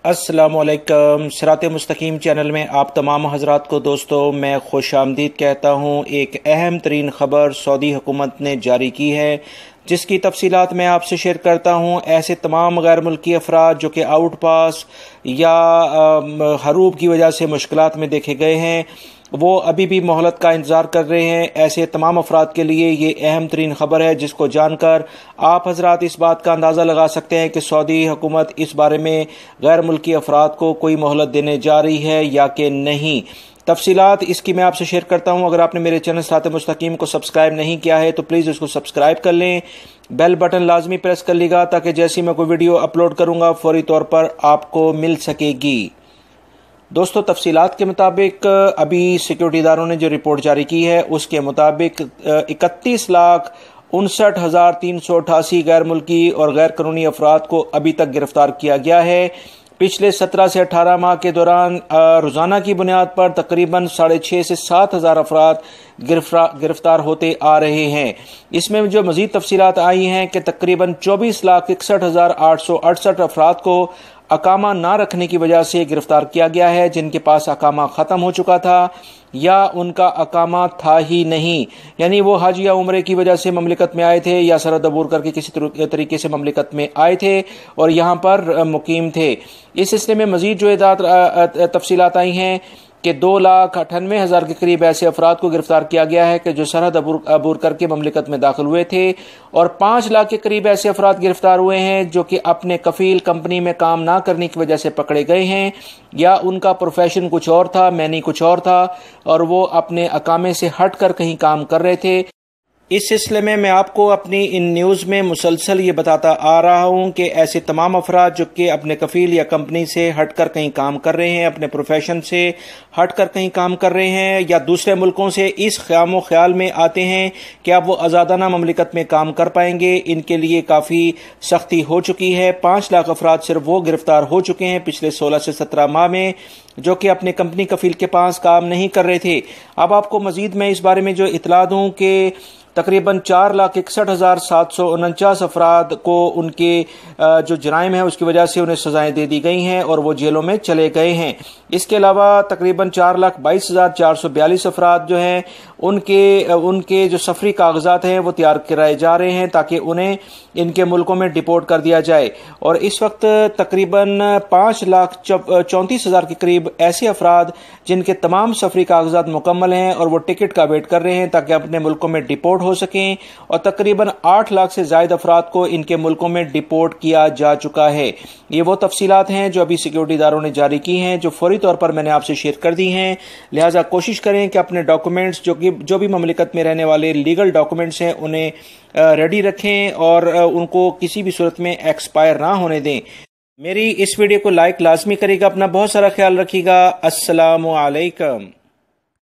अस्सलामु अलैकुम। सिरात मुस्तकीम चैनल में आप तमाम हजरात को दोस्तों मैं खुश आमदीद कहता हूँ। एक अहम तरीन ख़बर सऊदी हुकूमत ने जारी की है जिसकी तफसीलात मैं आपसे शेयर करता हूँ। ऐसे तमाम गैर मुल्की अफराद जो कि आउट पास या हरूब की वजह से मुश्किलात में देखे गए हैं वो अभी भी मोहलत का इंतज़ार कर रहे हैं। ऐसे तमाम अफराद के लिए ये अहम तरीन ख़बर है जिसको जानकर आप हजरात इस बात का अंदाज़ा लगा सकते हैं कि सऊदी हुकूमत इस बारे में गैर मुल्की अफराद को कोई मोहलत देने जा रही है या कि नहीं। तफसीलात इसकी मैं आपसे शेयर करता हूं। अगर आपने मेरे चैनल सिरात मुस्तकीम को सब्सक्राइब नहीं किया है तो प्लीज़ उसको सब्सक्राइब कर लें, बेल बटन लाजमी प्रेस कर लीजिएगा ताकि जैसे मैं कोई वीडियो अपलोड करूंगा फौरी तौर पर आपको मिल सकेगी। दोस्तों तफसीलात के मुताबिक अभी सिक्योरिटी इदारों ने जो रिपोर्ट जारी की है उसके मुताबिक 31,59,388 गैर मुल्की और गैर कानूनी अफराद को अभी तक गिरफ्तार किया गया है। पिछले 17 से 18 माह के दौरान रोज़ाना की बुनियाद पर तकरीबन 6,500 से 7,000 अफराद गिरफ्तार होते आ रहे हैं। इसमें जो मज़ीद तफसीलात आई हैं कि तकरीबन 24,61,868 अफराद को अकामा ना रखने की वजह से गिरफ्तार किया गया है, जिनके पास अकामा ख़त्म हो चुका था या उनका अकामा था ही नहीं, यानी वो हज या उम्रे की वजह से ममलिकत में आए थे या सरहद अबूर करके किसी तरीके से ममलिकत में आए थे और यहाँ पर मुकीम थे। इस सिलसिले में मज़ीद जो तफसीलात आई हैं कि 2,98,000 के करीब ऐसे अफराद को गिरफ्तार किया गया है कि जो सरहद अबूर करके ममलिकत में दाखिल हुए थे और 5 लाख के करीब ऐसे अफराद गिरफ्तार हुए हैं जो कि अपने कफील कंपनी में काम ना करने की वजह से पकड़े गए हैं या उनका प्रोफेशन कुछ और था, मैनी कुछ और था और वो अपने अकामे से हट कर कहीं काम कर रहे थे। इस सिलसिले में मैं आपको अपनी इन न्यूज़ में मुसलसल ये बताता आ रहा हूँ कि ऐसे तमाम अफराद जो कि अपने कफील या कंपनी से हटकर कहीं काम कर रहे हैं, अपने प्रोफेशन से हटकर कहीं काम कर रहे हैं या दूसरे मुल्कों से इस ख्याम ख्याल में आते हैं कि अब वो आज़ादाना ममलिकत में काम कर पाएंगे, इनके लिए काफ़ी सख्ती हो चुकी है। 5 लाख अफराद सिर्फ वो गिरफ्तार हो चुके हैं पिछले 16 से 17 माह में जो कि अपने कंपनी कफील के पास काम नहीं कर रहे थे। अब आपको मजीद मैं इस बारे में जो इतला दूं कि तकरीबन 4,61,749 अफराद को उनके जो जराइम है उसकी वजह से उन्हें सजाएं दे दी गई हैं और वो जेलों में चले गए हैं। इसके अलावा तकरीबन 4,22,442 अफराद जो हैं उनके जो सफरी कागजात हैं वो तैयार कराए जा रहे हैं ताकि उन्हें इनके मुल्कों में डिपोर्ट कर दिया जाए। और इस वक्त तकरीबन 5,34,000 के करीब ऐसे अफराद जिनके तमाम सफरी कागजात मुकम्मल हैं और वो टिकट का वेट कर रहे हैं ताकि अपने मुल्कों में डिपोर्ट हो सकें और तकरीबन 8 लाख से ज़ायद अफराद को इनके मुल्कों में डिपोर्ट किया जा चुका है। ये वो तफसीलात हैं जो अभी सिक्योरिटी इदारों ने जारी की हैं जो फौरी तौर पर मैंने आपसे शेयर कर दी हैं। लिहाजा कोशिश करें कि अपने डॉक्यूमेंट्स जो भी ममलिकत में रहने वाले लीगल डॉक्यूमेंट्स हैं उन्हें रेडी रखें और उनको किसी भी सूरत में एक्सपायर ना होने दें। मेरी इस वीडियो को लाइक लाजमी करेगा। अपना बहुत सारा ख्याल रखिएगा। अस्सलामु अलैकुम।